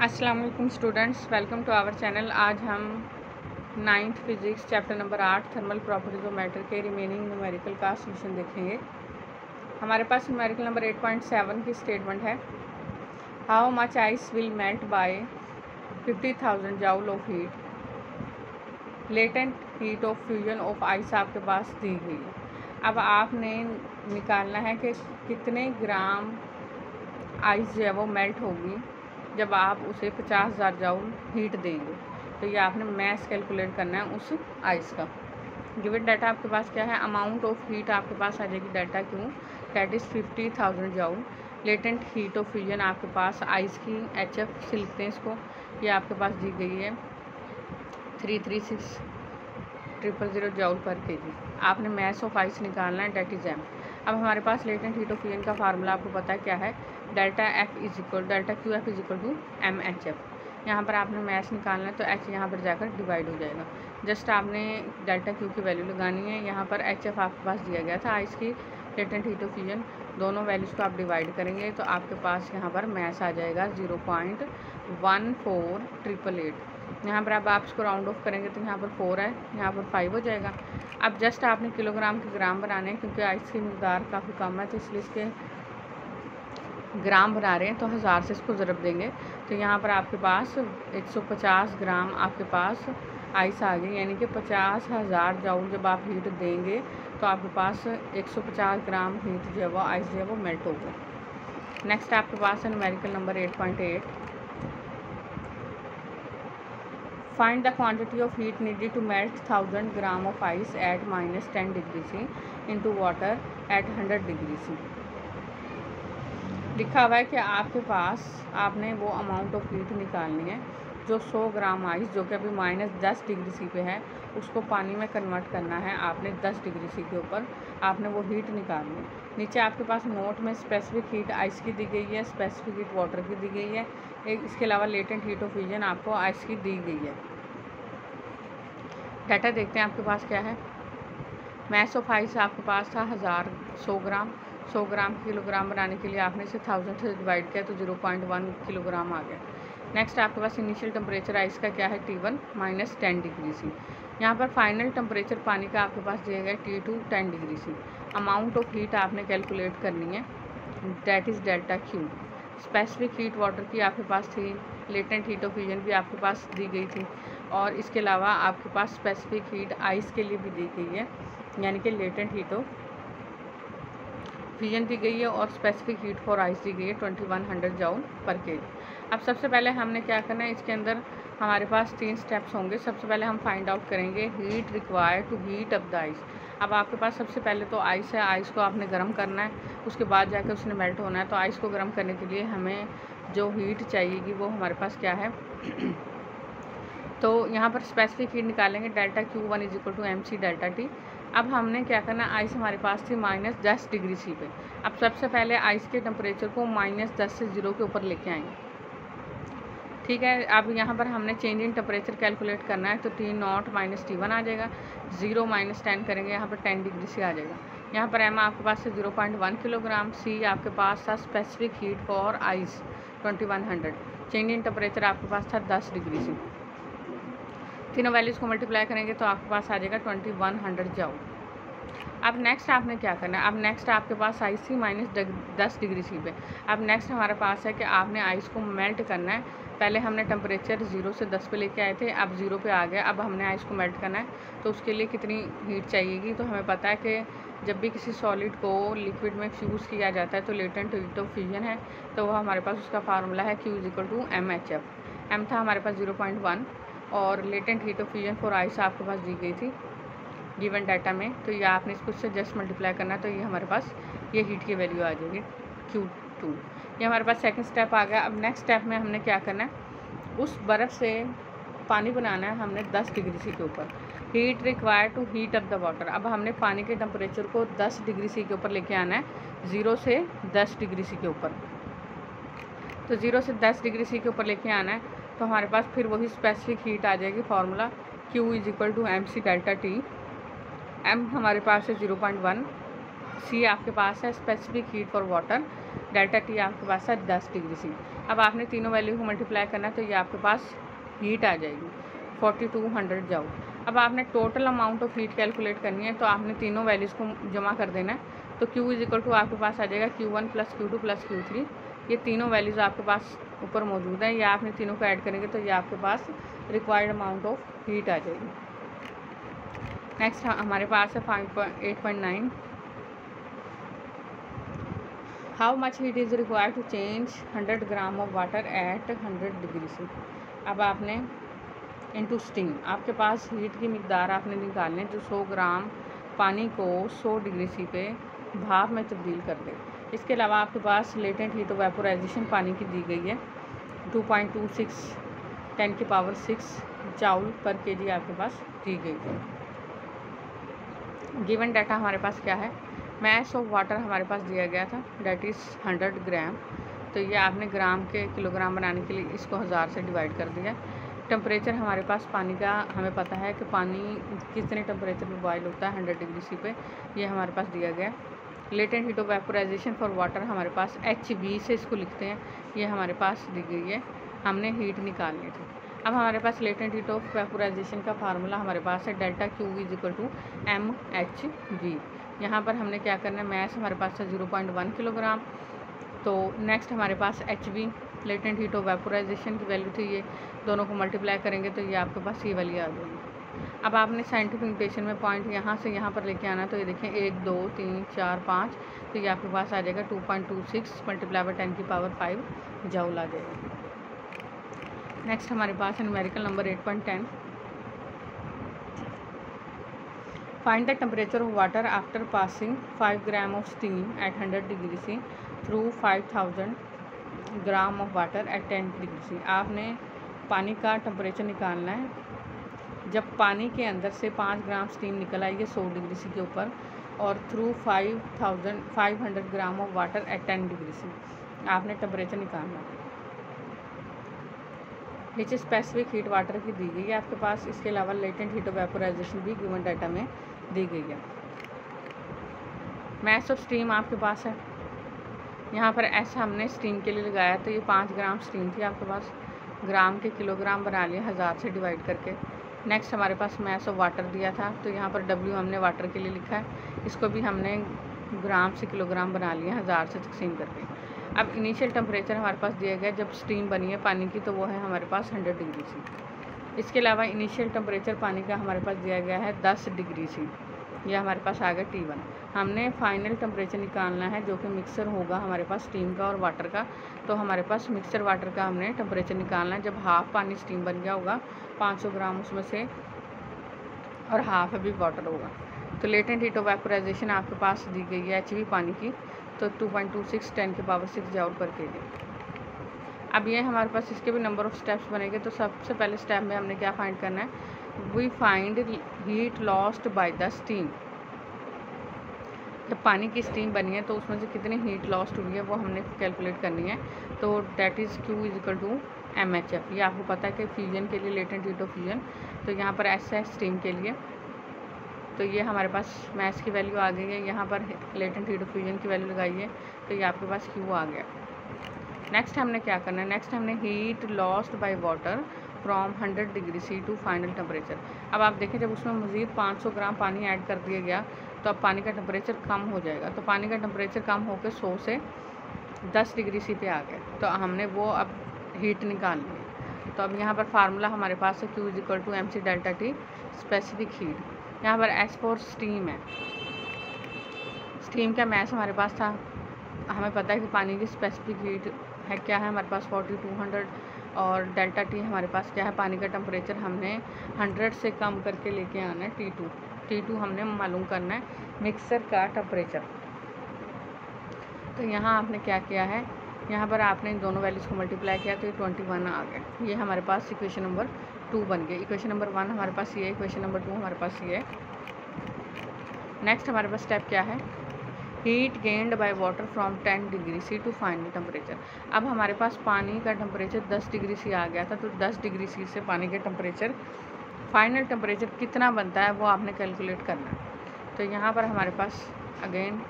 अस्सलाम वालेकुम students, welcome to our channel. आज हम 9th physics chapter number 8 thermal properties of matter के रिमेनिंग न्यूमेरिकल का सॉल्यूशन देखेंगे। हमारे पास न्यूमेरिकल नंबर 8.7 की स्टेटमेंट है, how much ice will melt by 50,000 joule of heat. Latent heat of fusion of ice आपके पास दी गई है। अब आपने निकालना है कि कितने ग्राम आइस जो है वो मेल्ट होगी जब आप उसे 50,000 जूल हीट देंगे। तो ये आपने मैस कैलकुलेट करना है उस आइस का। गिवन डाटा आपके पास क्या है, अमाउंट ऑफ हीट आपके पास आ जाएगी डाटा क्यों, that is 50,000 joule. Latent heat of fusion आपके पास आइस की HF से लिखते हैं इसको, ये आपके पास दी गई है 336,000 जूल पर केजी। आपने मैस ऑफ आइस निकालना है, डेट इज़ M। अब हमारे पास लेटेंट हीट ऑफ फ्यूजन का फार्मूला आपको पता है क्या है, delta Q F is equal to MHF। यहाँ पर आपने मैस निकालना है तो H यहाँ पर जाकर डिवाइड हो जाएगा। जस्ट आपने डेल्टा Q की वैल्यू लगानी है। यहाँ पर HF आपके पास दिया गया था आइस की लेटेंट हीट ऑफ फ्यूजन, दोनों वैल्यूज़ को आप डिवाइड करेंगे तो आपके पास यहाँ पर मैस आ जाएगा 0.14888। यहाँ पर अब आप इसको राउंड ऑफ करेंगे तो यहाँ पर 4 है, यहाँ पर 5 हो जाएगा। अब जस्ट आपने किलोग्राम के ग्राम बनाने हैं, क्योंकि आइस की मिकदार काफ़ी कम है तो इसलिए इसके ग्राम बना रहे हैं, तो 1000 से इसको ज़रब देंगे तो यहाँ पर आपके पास 150 ग्राम आपके पास आइस आ गई, यानी कि 50,000 जूल जब आप हीट देंगे तो आपके पास 150 ग्राम हीट जो है वो आइस जो है वो मेल्ट होगा। नेक्स्ट आपके पास है numerical number 8.8, find the quantity of heat needed to melt 1000 gram of ice at -10 degree C into water at 100 degree C। लिखा हुआ है कि आपके पास आपने वो अमाउंट ऑफ हीट निकालनी है जो 100 ग्राम आइस, जो कि अभी -10 डिग्री C पे है, उसको पानी में कन्वर्ट करना है आपने 10 डिग्री C के ऊपर, आपने वो हीट निकालनी है। नीचे आपके पास नोट में स्पेसिफिक हीट आइस की दी गई है, स्पेसिफिक हीट वाटर की दी गई है, एक इसके अलावा लेटेंट हीट ऑफ फ्यूजन आपको आइस की दी गई है। डाटा देखते हैं आपके पास क्या है। मैस ऑफ आइस आपके पास था 100 ग्राम। 100 ग्राम किलोग्राम बनाने के लिए आपने इसे 1000 से डिवाइड किया तो 0.1 किलोग्राम आ गया। नेक्स्ट आपके पास इनिशियल टेम्परेचर आइस का क्या है, T1 -10 डिग्री C। यहाँ पर फाइनल टेम्परेचर पानी का आपके पास दिया गया T2 10 degree C। Amount of heat आपने कैलकुलेट करनी है, that is delta Q। Specific heat water की आपके पास थी, लेटेंट हीट ऑफ फ्यूजन भी आपके पास दी गई थी, और इसके अलावा आपके पास स्पेसिफिक हीट आइस के लिए भी दी गई है, यानी कि लेटेंट हीट ऑफ फ्यूजन दी गई है और स्पेसिफिक हीट फॉर आइस दी गई है 2100 जूल पर केजी। अब सबसे पहले हमने क्या करना है, इसके अंदर हमारे पास 3 स्टेप्स होंगे। सबसे पहले हम फाइंड आउट करेंगे heat required to heat up the ice. अब आपके पास सबसे पहले तो आइस है, आइस को आपने गर्म करना है, उसके बाद जाकर उसने मेल्ट होना है। तो आइस को गर्म करने के लिए हमें जो हीट चाहिएगी वो हमारे पास क्या है तो यहाँ पर स्पेसिफिक हीट निकालेंगे, delta Q1 is equal to MC delta T। अब हमने क्या करना, आइस हमारे पास थी -10 डिग्री C पे। अब सबसे पहले आइस के टेम्परेचर को -10 से 0 के ऊपर लेके आएंगे, ठीक है। अब यहाँ पर हमने चेंज इन टेम्परेचर कैलकुलेट करना है तो T0 -T1 आ जाएगा, 0 -10 करेंगे यहाँ पर 10 डिग्री C आ जाएगा। यहाँ पर M आपके पास से 0.1 किलोग्राम, C आपके पास था specific heat for ice 2100, change in temperature आपके पास था 10 डिग्री C। तीनों वैल्यूज़ को मल्टीप्लाई करेंगे तो आपके पास आ जाएगा 2100 जूल। अब नेक्स्ट आपने क्या करना है, अब नेक्स्ट आपके पास आइस थी -10 डिग्री C पे। अब नेक्स्ट हमारे पास है कि आपने आइस को मेल्ट करना है। पहले हमने टेम्परेचर 0 से 10 पे लेके आए थे, अब 0 पे आ गया। अब हमने आइस को मेल्ट करना है तो उसके लिए कितनी हीट चाहिएगी, तो हमें पता है कि जब भी किसी सॉलिड को लिक्विड में फ्यूज़ किया जाता है तो लेटेंट हीट ऑफ फ्यूजन है, तो वह हमारे पास उसका फार्मूला है Q is equal to MHF। M था हमारे पास 0.1 और latent heat of fusion for ice आपके पास दी गई थी गिवन डाटा में, तो ये आपने इसको से जस्ट मल्टीप्लाई करना है तो ये हमारे पास ये हीट की वैल्यू आ जाएगी Q2। ये हमारे पास सेकंड स्टेप आ गया। अब नेक्स्ट स्टेप में हमने क्या करना है, उस बर्फ़ से पानी बनाना है हमने 10 डिग्री C के ऊपर। Heat required to heat up the water. अब हमने पानी के टेम्परेचर को 10 डिग्री C के ऊपर लेके आना है, 0 से 10 डिग्री C के ऊपर। तो 0 से 10 डिग्री C के ऊपर लेके आना है तो हमारे पास फिर वही स्पेसिफिक हीट आ जाएगी, formula Q is equal to MC delta T। M हमारे पास है 0.1, C आपके पास है specific heat for water delta T आपके पास है 10 डिग्री सी। अब आपने तीनों वैल्यू को मल्टीप्लाई करना है तो ये आपके पास हीट आ जाएगी 4200 जूल। अब आपने total amount of heat calculate करनी है तो आपने तीनों वैल्यूज़ को जमा कर देना है। तो Q इज इक्वल टू आपके पास आ जाएगा Q1 + Q2 + Q3। ये तीनों वैल्यूज़ आपके पास ऊपर मौजूद हैं, या आपने तीनों को ऐड करेंगे तो ये आपके पास रिक्वायर्ड अमाउंट ऑफ हीट आ जाएगी। नेक्स्ट हमारे पास है 8.9, how much heat is required to change 100 gram of water at 100 degree C. अब आपने इनटू स्टीम, आपके पास हीट की मिकदार आपने निकालनी है जो 100 ग्राम पानी को 100 डिग्री सी पे भाप में तब्दील कर दे। इसके अलावा आपके पास लेटेंट हीट वेपोराइजेशन पानी की दी गई है 2.26 10⁶ जूल पर केजी आपके पास दी गई है। गिवन डाटा हमारे पास क्या है, मैस ऑफ वाटर हमारे पास दिया गया था डेट इज़ 100 ग्राम। तो ये आपने ग्राम के किलोग्राम बनाने के लिए इसको 1000 से डिवाइड कर दिया। टेम्परेचर हमारे पास पानी का हमें पता है कि पानी कितने टेम्परेचर पे बॉयल होता है 100 डिग्री सी पे, ये हमारे पास दिया गया। Latent heat of vaporisation for water हमारे पास HV से इसको लिखते हैं, ये हमारे पास दी गई है, हमने हीट निकालनी थी। अब हमारे पास लेटेंट हीट ऑफ वेपोराइजेशन का फार्मूला हमारे पास है delta Q is equal to MHV। यहाँ पर हमने क्या करना है, मैस हमारे पास है 0.1 किलोग्राम। तो नेक्स्ट हमारे पास HV latent heat of vaporisation की वैल्यू थी, ये दोनों को मल्टीप्लाई करेंगे तो ये आपके पास ये वैल्यू आ जाएगी। अब आपने साइंटिफिक नोटेशन में पॉइंट यहाँ से यहाँ पर लेके आना, तो ये देखें 1 2 3 4 5, तो ये आपके पास आ जाएगा 2.26 × 10⁵ जूल आ जाएगा। नेक्स्ट हमारे पास है numerical number 8.10, find the temperature of water after passing 5 gram of steam at 100 degree C through 5000 gram of water at 10 degree C. आपने पानी का टेम्परेचर निकालना है जब पानी के अंदर से 5 ग्राम स्टीम निकल आई है 100 डिग्री सी के ऊपर, और through 500 gram of water at 10 degree C आपने टेम्परेचर निकालना है। नीचे स्पेसिफिक हीट वाटर की दी गई है आपके पास, इसके अलावा लेटेंट हीट ऑफ वेपोराइजेशन भी गिवन डाटा में दी गई है। मैस ऑफ स्टीम आपके पास है, यहाँ पर ऐसा हमने स्टीम के लिए लगाया, तो ये 5 ग्राम स्टीम थी आपके पास, ग्राम के किलोग्राम बना लिए 1000 से डिवाइड करके। नेक्स्ट हमारे पास मैस ऑफ वाटर दिया था, तो यहाँ पर W हमने वाटर के लिए लिखा है, इसको भी हमने ग्राम से किलोग्राम बना लिए 1000 से तकसीम करके। अब इनिशियल टेम्परेचर हमारे पास दिया गया जब स्टीम बनी है पानी की, तो वो है हमारे पास 100 डिग्री सी। इसके अलावा इनिशियल टेम्परेचर पानी का हमारे पास दिया गया है 10 डिग्री सी, यह हमारे पास आ गया T1। हमने फाइनल टेम्परेचर निकालना है जो कि मिक्सर होगा हमारे पास स्टीम का और वाटर का, तो हमारे पास मिक्सर वाटर का हमने टेम्परेचर निकालना है जब हाफ़ पानी स्टीम बन गया होगा 500 ग्राम उसमें से, और हाफ़ अभी वाटर होगा। तो लेटेंट हीट ऑफ वेपोराइजेशन आपके पास दी गई है HV पानी की, तो 2.26 10⁶ जूल पर केजी। अब ये हमारे पास इसके भी नंबर ऑफ स्टेप्स बनेंगे। तो सबसे पहले स्टेप में हमने क्या फाइंड करना है, we find heat lost by the steam. जब पानी की स्टीम बनी है तो उसमें से कितनी हीट लॉस्ट हुई है वो हमने कैलकुलेट करनी है। तो that is Q is equal to MHF। ये आपको पता है कि फ्यूजन के लिए लेटेंट हीट ऑफ फ्यूजन, तो यहाँ पर ऐसा है स्टीम के लिए, तो ये हमारे पास मैस की वैल्यू आ गई है, यहाँ पर लेटेंट हीट ऑफ फ्यूजन की वैल्यू लगाई है, तो ये आपके पास Q आ गया। नेक्स्ट हमने क्या करना है, नेक्स्ट हमने heat lost by water from 100 degree C to final temperature. अब आप देखें जब उसमें मज़ीद 500 ग्राम पानी ऐड कर दिया गया तो अब पानी का टेम्परेचर कम हो जाएगा, तो पानी का टेम्परेचर कम होकर 100 से 10 डिग्री सी पे आ गया, तो हमने वो अब हीट निकालनी है। तो अब यहाँ पर फार्मूला हमारे पास है Q is equal to MC delta T specific heat. यहाँ पर S फॉर स्टीम है, स्टीम का मैस हमारे पास था, हमें पता है कि पानी की स्पेसिफिक हीट है क्या है हमारे पास 4200, और डेल्टा T हमारे पास क्या है, पानी का टेम्परेचर हमने 100 से कम करके लेके आना है T2 हमने मालूम करना है मिक्सर का टेम्परेचर। तो यहाँ आपने क्या किया है, यहाँ पर आपने इन दोनों वैल्यूज़ को मल्टीप्लाई किया तो ये 21 आ गया। ये हमारे पास इक्वेशन नंबर 2 बन गई। इक्वेशन नंबर 1 हमारे पास ये है, इक्वेशन नंबर 2 हमारे पास ये है। नेक्स्ट हमारे पास स्टेप क्या है, heat gained by water from 10 degree C to final temperature. अब हमारे पास पानी का टेम्परेचर 10 डिग्री सी आ गया था, तो 10 डिग्री सी से पानी के टेम्परेचर फाइनल टेम्परेचर कितना बनता है वो आपने कैलकुलेट करना है। तो यहाँ पर हमारे पास again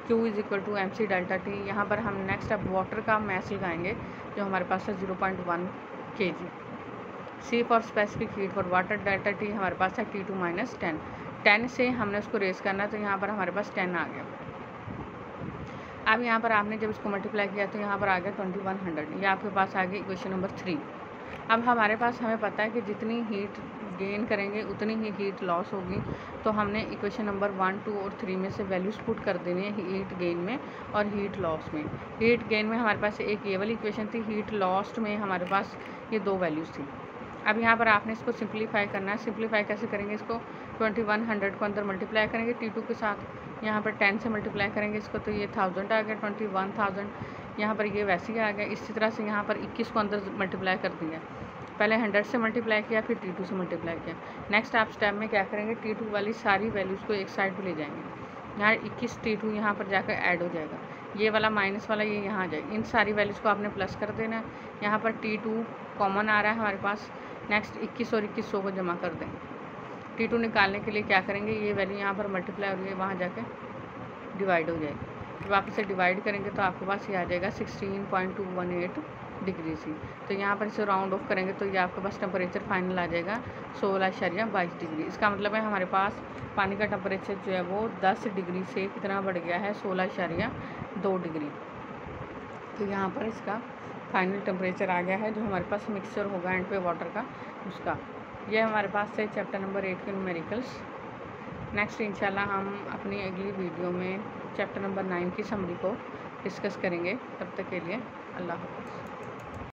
Q is equal to MC delta T। यहाँ पर हम नेक्स्ट अब वाटर का मैस लगाएंगे जो हमारे पास है 0.1 kg। C for specific heat for water delta T हमारे पास है T2 माइनस 10। 10 से हमने उसको रेस करना है तो यहाँ पर हमारे पास 10 आ गया। अब यहाँ पर आपने जब इसको मल्टीप्लाई किया तो यहाँ पर आ गया 2100। ये आपके पास आ गई इक्वेशन नंबर 3। अब हमारे पास हमें पता है कि जितनी हीट गेन करेंगे उतनी ही हीट लॉस होगी, तो हमने इक्वेशन नंबर 1, 2 और 3 में से वैल्यूज़ पुट कर देनी है हीट गेन में और हीट लॉस में। हीट गेन में हमारे पास एक ये वाली इक्वेशन थी, हीट लॉस्ट में हमारे पास ये 2 वैल्यूज़ थी। अब यहाँ पर आपने इसको सिंप्लीफाई करना है। सिंप्लीफाई कैसे करेंगे? इसको 2100 को अंदर मल्टीप्लाई करेंगे T2 के साथ, यहाँ पर 10 से मल्टीप्लाई करेंगे इसको तो ये 1000 आ गया, 21,000। यहाँ पर ये वैसे ही आ गया। इसी तरह से यहाँ पर 21 को अंदर मल्टीप्लाई कर दिया, पहले 100 से मल्टीप्लाई किया फिर T2 से मल्टीप्लाई किया। नेक्स्ट आप स्टेप में क्या करेंगे? T2 वाली सारी वैल्यूज़ को एक साइड पर ले जाएंगे। यहाँ 21 T2 यहाँ पर जाकर ऐड हो जाएगा, ये वाला माइनस वाला ये यहाँ आ जाएगा। इन सारी वैल्यूज़ को आपने प्लस कर देना है। यहाँ पर T2 कॉमन आ रहा है हमारे पास। नेक्स्ट 21 और 2100 को जमा कर देंगे। T2 निकालने के लिए क्या करेंगे? ये वैल्यू यहाँ पर मल्टीप्लाई हो रही है, वहाँ जाके डिवाइड हो जाएगी। जब आप इसे डिवाइड करेंगे तो आपके पास ये आ जाएगा 16.218 डिग्री सी। तो यहाँ पर इसे राउंड ऑफ करेंगे तो ये आपके पास टेम्परेचर फाइनल आ जाएगा 16.22 डिग्री। इसका मतलब है हमारे पास पानी का टेम्परेचर जो है वो 10 डिग्री से कितना बढ़ गया है? 16.2 डिग्री। तो यहाँ पर इसका फाइनल टेम्परेचर आ गया है जो हमारे पास मिक्सचर होगा एंड पे वाटर का उसका। ये हमारे पास है चैप्टर नंबर 8 के न्यूमेरिकल्स। नेक्स्ट इंशाल्लाह हम अपनी अगली वीडियो में चैप्टर नंबर 9 की समरी को डिस्कस करेंगे। तब तक के लिए अल्लाह हाफ़िज़।